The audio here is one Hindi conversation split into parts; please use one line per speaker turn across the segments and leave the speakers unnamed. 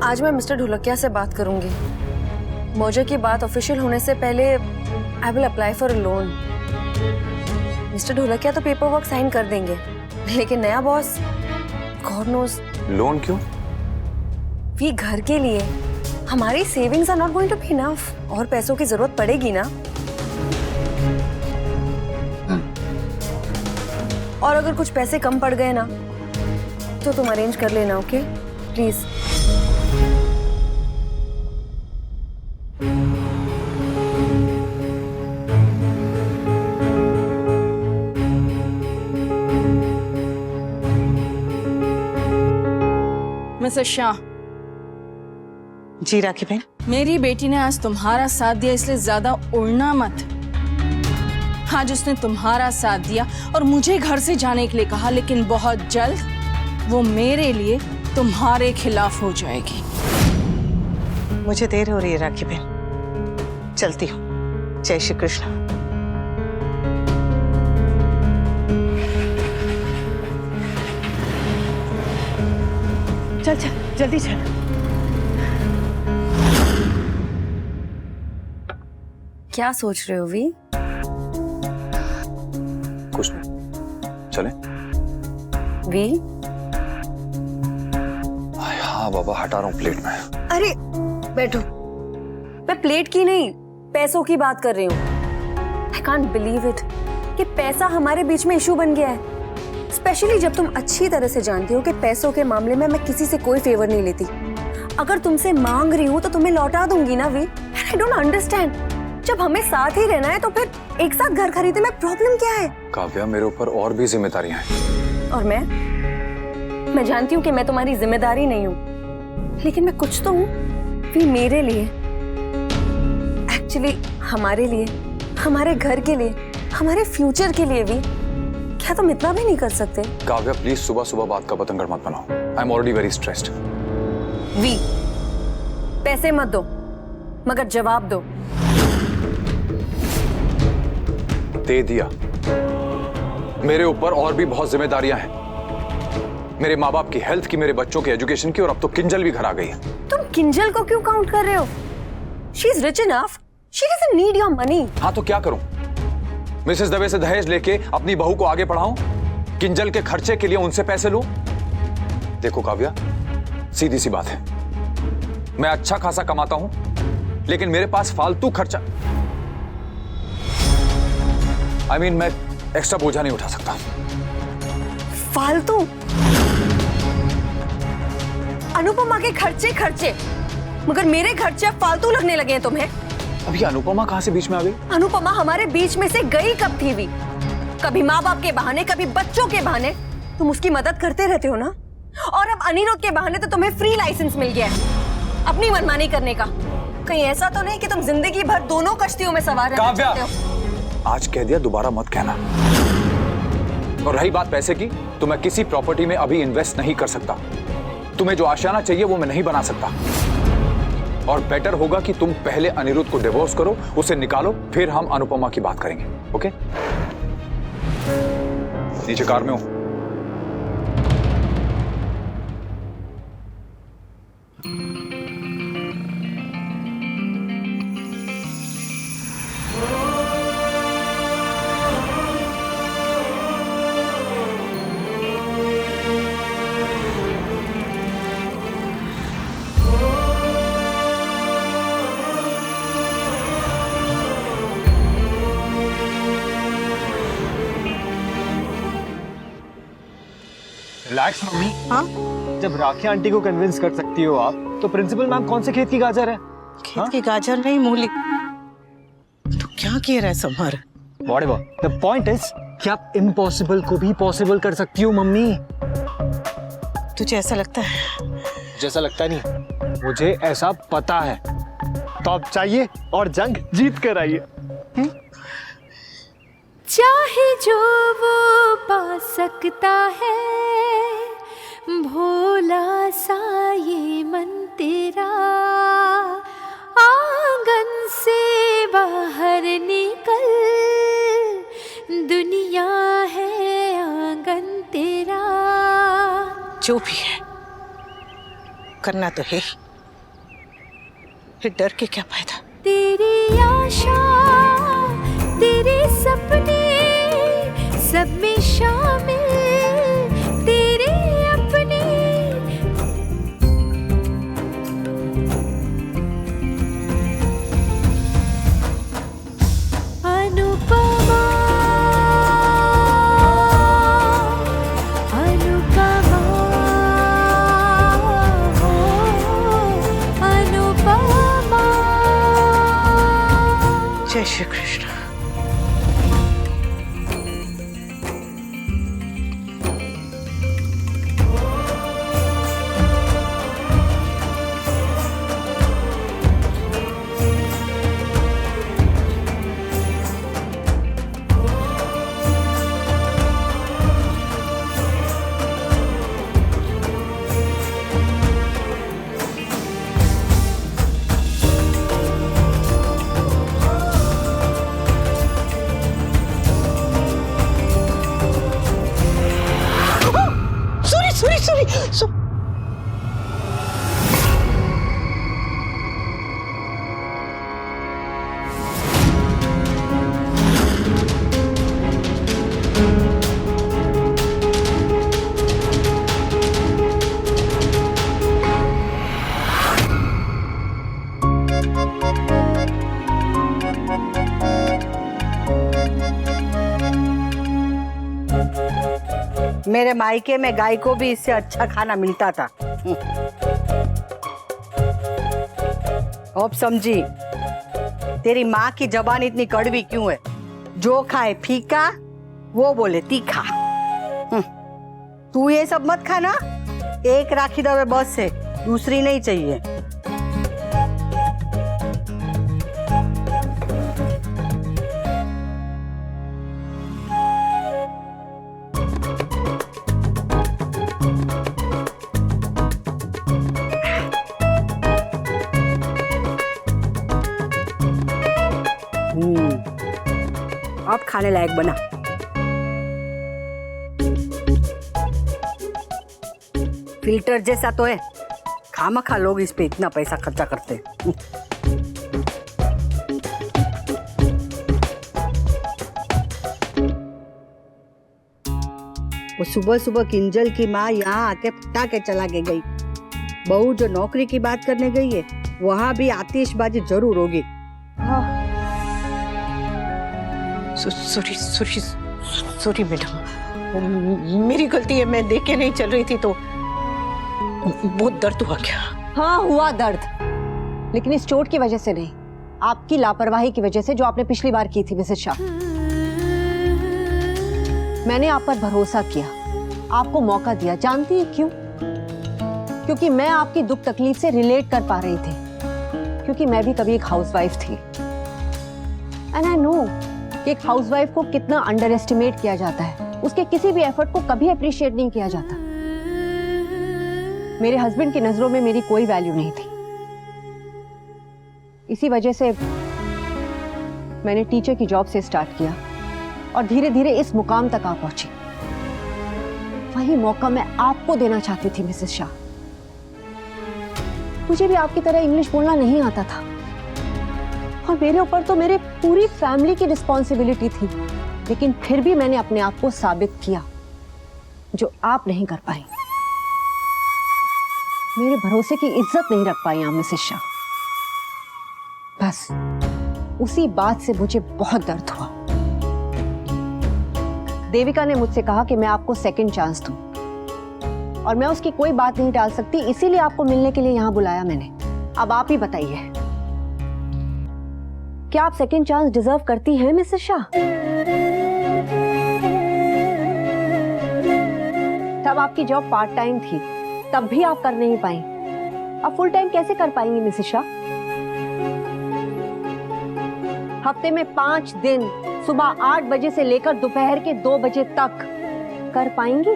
आज मैं मिस्टर ढोलकिया से बात करूंगी। मर्जर की बात ऑफिशियल होने से पहले I will apply for a loan. Mister Dholakia तो पेपर वर्क साइन कर देंगे, लेकिन नया बॉस गॉड नोज।
लोन क्यों?
भी घर के लिए। हमारी savings are not going to be enough, और पैसों की जरूरत पड़ेगी ना। और अगर कुछ पैसे कम पड़ गए ना तो तुम अरेंज कर लेना, ओके प्लीज।
मिसेस शाह।
जी राखी बहन।
मेरी बेटी ने आज तुम्हारा साथ दिया, इसलिए ज्यादा उड़ना मत। आज उसने तुम्हारा साथ दिया और मुझे घर से जाने के लिए कहा, लेकिन बहुत जल्द वो मेरे लिए तुम्हारे खिलाफ हो जाएगी।
मुझे देर हो रही है राखी बहन, चलती हूँ। जय श्री कृष्ण। चल चल जल्दी चल।
क्या सोच रहे हो वी?
कुछ नहीं, चले।
वी?
हाँ बाबा, हटा रहा हूँ प्लेट में।
अरे बैठो। मैं प्लेट की नहीं, पैसों की बात कर रही हूँ। आई कांट बिलीव इट कि पैसा हमारे बीच में इशू बन गया है। स्पेशली जब तुम अच्छी तरह से जानती हो कि पैसों के मामले में मैं किसी से कोई फेवर नहीं लेती। अगर तुमसे मांग रही हूँ तो तुम्हें लौटा दूंगी ना वी। आई डोंट अंडरस्टैंड, जब हमें साथ ही रहना है तो फिर एक साथ घर खरीदने में प्रॉब्लम क्या है?
काव्या, मेरे ऊपर और भी जिम्मेदारियां हैं।
और मैं जानती हूँ कि मैं तुम्हारी जिम्मेदारी नहीं हूँ, लेकिन मैं कुछ तो हूँ वी, मेरे लिए। एक्चुअली हमारे लिए, हमारे घर के लिए, हमारे फ्यूचर के लिए वी। क्या तुम इतना भी नहीं कर सकते?
काव्या प्लीज सुबह सुबह बात का पतंगर मत बनाओ। I am already very stressed.
वी, पैसे मत दो, मगर जवाब दो।
दे दिया। मेरे ऊपर और भी बहुत जिम्मेदारियां हैं, मेरे माँ बाप की हेल्थ की, मेरे बच्चों के एजुकेशन की, और अब तो किंजल भी घर आ गई है।
तुम किंजल को क्यों काउंट कर रहे हो? She is rich enough, she doesn't need your money.
हाँ तो क्या करूं? मिसेस दवे से दहेज लेके अपनी बहू को आगे बढ़ाऊं? किंजल के खर्चे के लिए उनसे पैसे लूं? देखो काव्या, सीधी सी बात है, मैं अच्छा खासा कमाता हूं, लेकिन मेरे पास फालतू खर्चा, मैं एक्स्ट्रा बोझा नहीं उठा सकता।
फालतू? अनुपमा के खर्चे, मगर मेरे खर्चे अब फालतू लगने लगे हैं तुम्हें?
अभी अनुपमा कहां से बीच में आ गई?
अनुपमा हमारे बीच में से गई कब थी भी? कभी माँ बाप के बहाने, कभी बच्चों के बहाने तुम उसकी मदद करते रहते हो ना। और अब अनिरुद्ध के बहाने तो तुम्हें फ्री लाइसेंस मिल गया है अपनी मनमानी करने का। कहीं ऐसा तो नहीं कि तुम जिंदगी भर दोनों कश्तियों में सवार रहना चाहते हो?
आज कह दिया, दोबारा मत कहना। और रही बात पैसे की, तो मैं किसी प्रॉपर्टी में अभी इन्वेस्ट नहीं कर सकता। तुम्हें जो आशियाना चाहिए वो मैं नहीं बना सकता। और बेटर होगा कि तुम पहले अनिरुद्ध को डिवोर्स करो, उसे निकालो, फिर हम अनुपमा की बात करेंगे। ओके? नीचे कार में हो।
Relax mummy.
हाँ?
जब राखी आंटी को कन्विंस कर सकती हो आप, तो प्रिंसिपल मैम कौन से खेत की गाजर है?
खेत की गाजर नहीं, मूली। तो क्या कह रहा है summer?
Whatever. The point is कि आप इम्पॉसिबल को भी पॉसिबल कर सकती हो मम्मी।
तुझे ऐसा लगता है?
जैसा लगता नहीं, मुझे ऐसा पता है। तो आप चाहिए और जंग जीत कर आइए।
चाहे जो वो पा सकता है, भोला सा ये मन तेरा, आंगन से बाहर निकल, दुनिया है आंगन तेरा।
जो भी है करना तो है। फिर डर के क्या फायदा।
तेरी आशा तेरे सपने सब में शामिल तेरे अपने। अनुपमा अनुपमा अनुपमा।
जय श्री कृष्ण। सॉरी। मेरे मायके में गाय को भी इससे अच्छा खाना मिलता था। अब समझी तेरी माँ की जबान इतनी कड़वी क्यों है। जो खाए फीका वो बोले तीखा। तू ये सब मत खाना, एक राखी दवे बस है, दूसरी नहीं चाहिए। अब खाने लायक बना। फिल्टर जैसा तो है, खामखा लोग इस पे इतना पैसा खर्चा करते हैं। वो सुबह सुबह किंजल की माँ यहाँ आके पटा के चला के गई। बहू जो नौकरी की बात करने गई है वहां भी आतिशबाजी जरूर होगी। सॉरी मैडम, मेरी गलती है, मैं देख के नहीं चल रही थी तो बहुत दर्द हुआ। क्या?
हाँ हुआ दर्द, लेकिन इस चोट की वजह से नहीं, आपकी लापरवाही की वजह से जो आपने पिछली बार की थी मिसेस शाह। मैंने आप पर भरोसा किया, आपको मौका दिया। जानती है क्यों? क्योंकि मैं आपकी दुख तकलीफ से रिलेट कर पा रही थी, क्योंकि मैं भी कभी एक हाउसवाइफ थी। एंड आई नो कि एक हाउसवाइफ को कितना अंडर एस्टिमेट किया जाता है, उसके किसी भी एफर्ट को कभी अप्रिशिएट नहीं किया जाता। मेरे हस्बैंड की नजरों में मेरी कोई वैल्यू नहीं थी, इसी वजह से मैंने टीचर की जॉब से स्टार्ट किया और धीरे धीरे इस मुकाम तक आ पहुंची। वही मौका मैं आपको देना चाहती थी मिसेस शाह। मुझे भी आपकी तरह इंग्लिश बोलना नहीं आता था और मेरे ऊपर तो मेरे पूरी फैमिली की रिस्पॉन्सिबिलिटी थी, लेकिन फिर भी मैंने अपने आप को साबित किया, जो आप नहीं कर पाई। मेरे भरोसे की इज्जत नहीं रख पाई आप मिसेस शाह। बस उसी बात से मुझे बहुत दर्द हुआ। देविका ने मुझसे कहा कि मैं आपको सेकंड चांस दूं और मैं उसकी कोई बात नहीं टाल सकती, इसीलिए आपको मिलने के लिए यहां बुलाया मैंने। अब आप ही बताइए, क्या आप सेकंड चांस डिजर्व करती हैं मिसेस शाह? तब आपकी जॉब पार्ट टाइम थी, तब भी आप कर नहीं पाई, अब फुल टाइम कैसे कर पाएंगी मिसेस शाह? हफ्ते में 5 दिन सुबह 8 बजे से लेकर दोपहर के 2 बजे तक कर पाएंगी?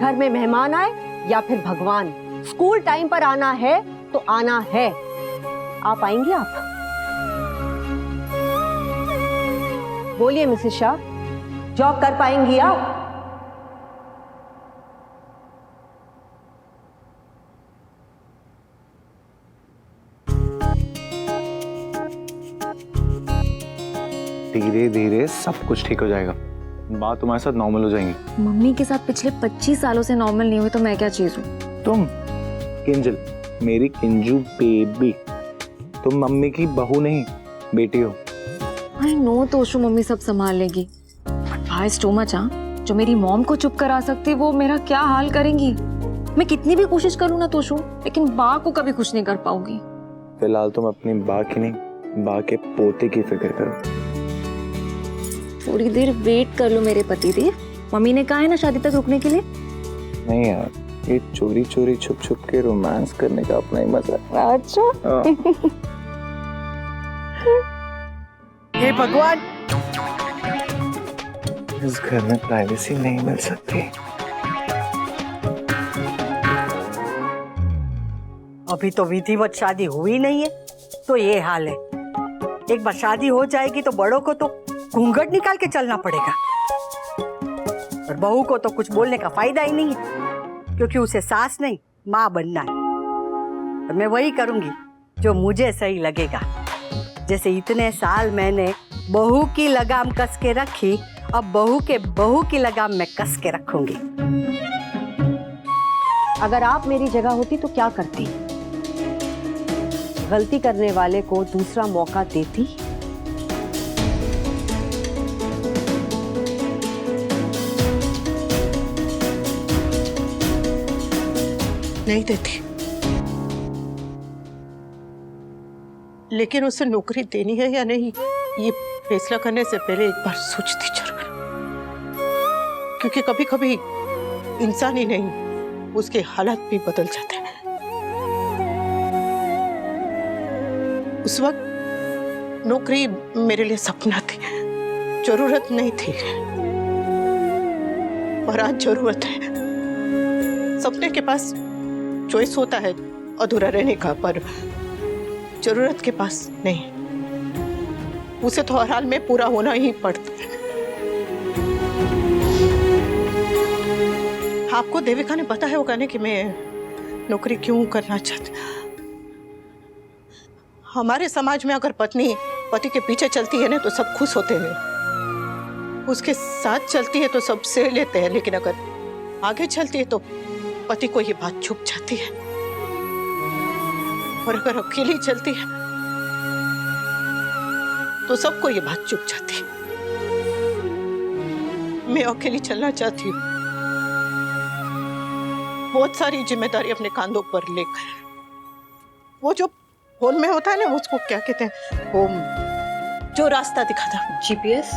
घर में मेहमान आए या फिर भगवान, स्कूल टाइम पर आना है तो आना है। आ पाएंगी आप? बोलिए मिसेस शाह, जॉब कर पाएंगी आप?
धीरे धीरे सब कुछ ठीक हो जाएगा, बात तुम्हारे साथ नॉर्मल हो जाएंगी।
मम्मी के साथ पिछले 25 सालों से नॉर्मल नहीं हुई तो मैं क्या चीज हूँ?
तुम किंजल, मेरी किंजू बेबी, तुम मम्मी की बहू नहीं बेटी हो।
आई नो तोशु, मम्मी सब संभाल लेगी। भाई टू मच, जो मेरी मॉम को चुप करा सकती वो मेरा क्या हाल करेंगी? मैं कितनी भी कोशिश करूँ ना तोशु, लेकिन बा को कभी खुश नहीं कर पाऊंगी।
फिलहाल तुम अपनी बा की नहीं, बा के पोते की फिक्र करो।
थोड़ी देर वेट कर लो मेरे पति देव, मम्मी ने कहा है ना शादी तक रुकने के लिए।
नहीं यार, ये चोरी चोरी छुप छुप के रोमांस करने का अपना ही मजा है।
अच्छा
हे भगवान,
इस घर में प्राइवेसी नहीं मिल सकती।
अभी तो विधिवत शादी हुई नहीं है तो ये हाल है। एक बार शादी हो जाएगी तो बड़ों को तो घूंघट निकाल के चलना पड़ेगा, और बहू को तो कुछ बोलने का फायदा ही नहीं है, क्योंकि उसे सास नहीं माँ बनना है। और मैं वही करूंगी जो मुझे सही लगेगा। जैसे इतने साल मैंने बहू की लगाम कस के रखी, अब बहू की लगाम मैं कस के रखूंगी।
अगर आप मेरी जगह होती तो क्या करती? गलती करने वाले को दूसरा मौका देती?
नहीं देती, लेकिन उसे नौकरी देनी है या नहीं, ये फैसला करने से पहले एक बार सोचती जरूर, क्योंकि कभी कभी इंसान ही नहीं उसके हालात भी बदल जाते हैं। उस वक्त नौकरी मेरे लिए सपना थी, जरूरत नहीं थी, पर आज जरूरत है। सपने के पास चॉइस होता है अधूरा रहने का, पर जरूरत के पास नहीं, उसे तो हर हाल में पूरा होना ही पड़ता है। आपको देविका ने बताया होगा ना कि मैं नौकरी क्यों करना चाहती। हमारे समाज में अगर पत्नी पति के पीछे चलती है ना तो सब खुश होते हैं, उसके साथ चलती है तो सब सह लेते हैं, लेकिन अगर आगे चलती है तो पति को ये बात छुप जाती है, और अगर अकेली चलती है तो सबको ये बात छुप जाती है। मैं अकेली चलना चाहती हूँ, बहुत सारी जिम्मेदारी अपने कांधों पर लेकर। वो जो फोन में होता है ना, उसको क्या कहते हैं, वो जो रास्ता दिखाता,
GPS?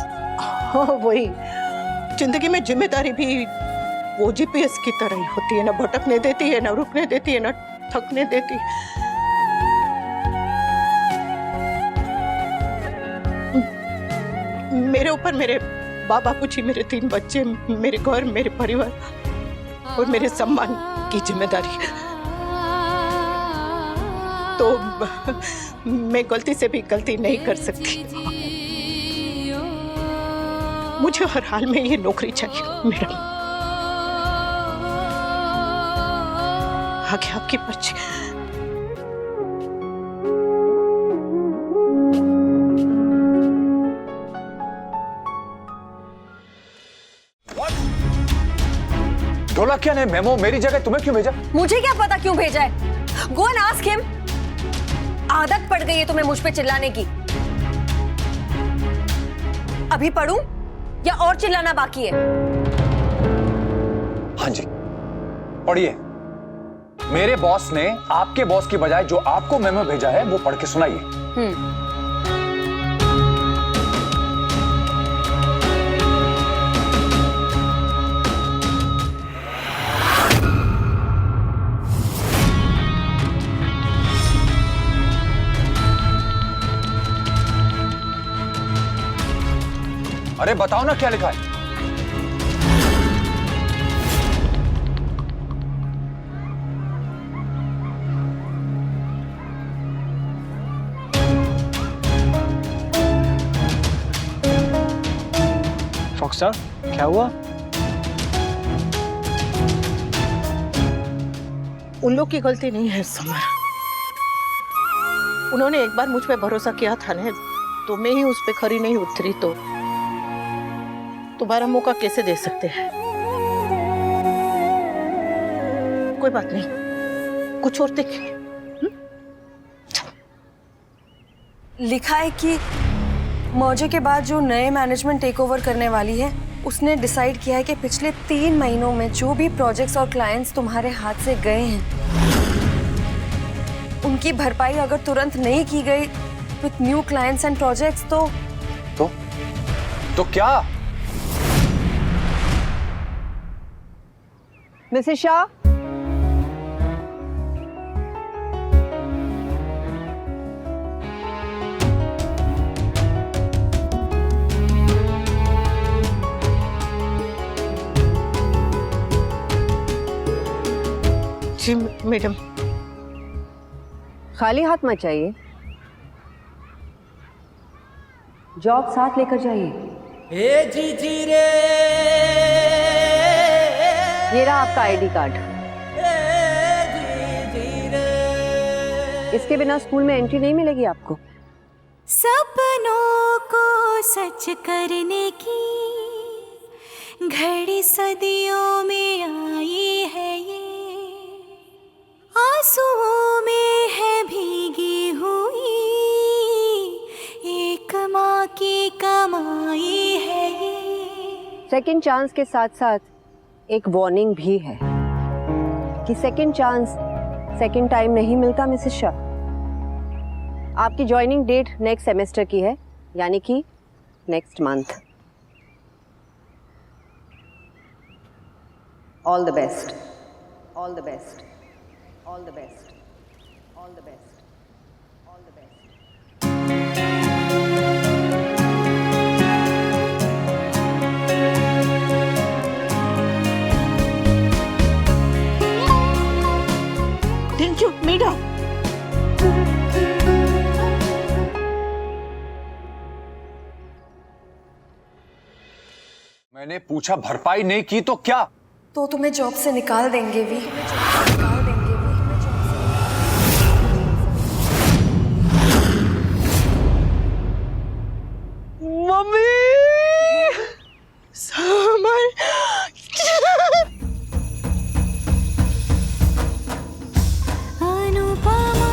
हाँ वही। जिंदगी में जिम्मेदारी भी वो GPS की तरह ही होती है, ना भटकने देती है, ना रुकने देती है, ना थकने देती है। मेरे ऊपर मेरे बापू जी, मेरे 3 बच्चे, मेरे घर, मेरे परिवार और मेरे सम्मान की जिम्मेदारी है। तो मैं गलती से भी गलती नहीं कर सकती। मुझे हर हाल में ये नौकरी चाहिए मैडम। आगे आपकी मर्जी।
ढोलकिया ने मेमो मेरी जगह तुम्हें क्यों भेजा?
मुझे क्या पता क्यों भेजा है? Go and ask him. आदत पड़ गई है तुम्हें मुझ पे चिल्लाने की। अभी पढ़ूं या और चिल्लाना बाकी है?
हाँ जी, पढ़िए। मेरे बॉस ने आपके बॉस की बजाय जो आपको मेमो भेजा है वो पढ़ के सुनाइए। अरे बताओ ना क्या लिखा है।
फॉक्सटर, क्या हुआ?
उन लोग की गलती नहीं है समर। उन्होंने एक बार मुझ पे भरोसा किया था ना, तो मैं ही उस पे खरी नहीं उतरी तो दोबारा मौका कैसे दे सकते हैं। कोई बात नहीं, कुछ और देखेंगे।
लिखा है कि मौजे के बाद जो नए मैनेजमेंट टेक ओवर करने वाली है उसने डिसाइड किया है कि पिछले 3 महीनों में जो भी प्रोजेक्ट्स और क्लाइंट्स तुम्हारे हाथ से गए हैं उनकी भरपाई अगर तुरंत नहीं की गई with new clients and projects
तो क्या?
मिसेस शाह,
जी मैडम।
खाली हाथ मत जाइए, जॉब साथ लेकर जाइए। ये रहा आपका आईडी कार्ड। इसके बिना स्कूल में एंट्री नहीं मिलेगी आपको।
सपनों को सच करने की घड़ी सदियों में आई है, ये आंसुओं में है भीगी हुई, एक माँ की कमाई है ये।
सेकंड चांस के साथ साथ एक वार्निंग भी है कि सेकंड चांस सेकंड टाइम नहीं मिलता मिसेस शाह। आपकी ज्वाइनिंग डेट नेक्स्ट सेमेस्टर की है, यानी कि next month. All the best, all the best, all the best, all the best, all the best.
Thank you madam.
मैंने पूछा भरपाई नहीं की तो क्या?
तो तुम्हें जॉब से निकाल देंगे भी।
मम्मी समर
अनुपमा,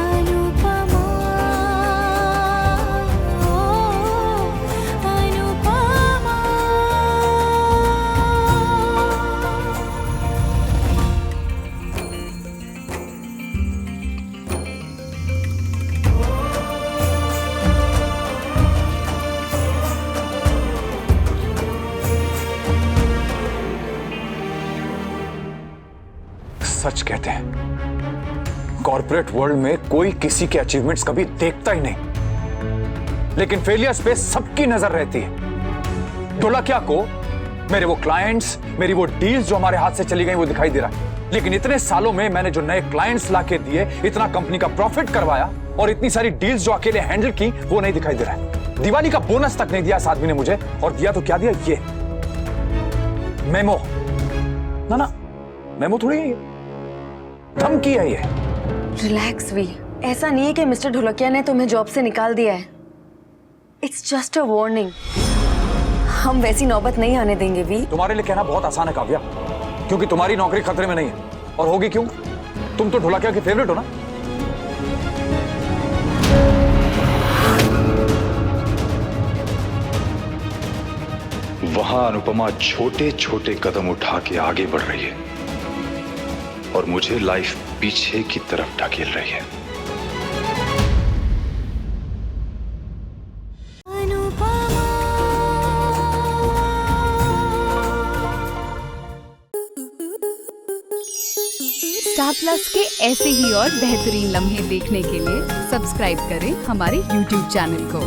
अनुपमा, अनुपमा।
सच कहते हैं कॉर्पोरेट वर्ल्ड में कोई किसी के अचीवमेंट्स कभी देखता ही नहीं, लेकिन फेलियर्स पे सबकी नजर रहती है। ढोलकिया को मेरे वो क्लाइंट्स, मेरी वो डील्स जो हमारे हाथ से चली गई वो दिखाई दे रहा है, लेकिन इतने सालों में मैंने जो नए क्लाइंट्स लाके दिए, इतना कंपनी का प्रॉफिट करवाया और इतनी सारी डील्स जो अकेले हैंडल की वो नहीं दिखाई दे रहा है। दिवाली का बोनस तक नहीं दिया इस आदमी ने मुझे, और दिया तो क्या दिया, ये मेमो। ना मेमो थोड़ी है, धमकी है ये।
रिलैक्स वी, ऐसा नहीं है कि मिस्टर ढोलकिया ने तुम्हें जॉब से निकाल दिया है। It's just a warning. हम वैसी नौबत नहीं आने देंगे वी।
तुम्हारे लिए कहना बहुत आसान है काव्या, क्योंकि तुम्हारी नौकरी खतरे में नहीं है। और होगी क्यों? तुम तो ढोलकिया के फेवरेट हो ना।
वहां अनुपमा छोटे छोटे कदम उठा के आगे बढ़ रही है और मुझे लाइफ पीछे की तरफ ढकेल रही है।
स्टार प्लस के ऐसे ही और बेहतरीन लम्हे देखने के लिए सब्सक्राइब करें हमारे YouTube चैनल को।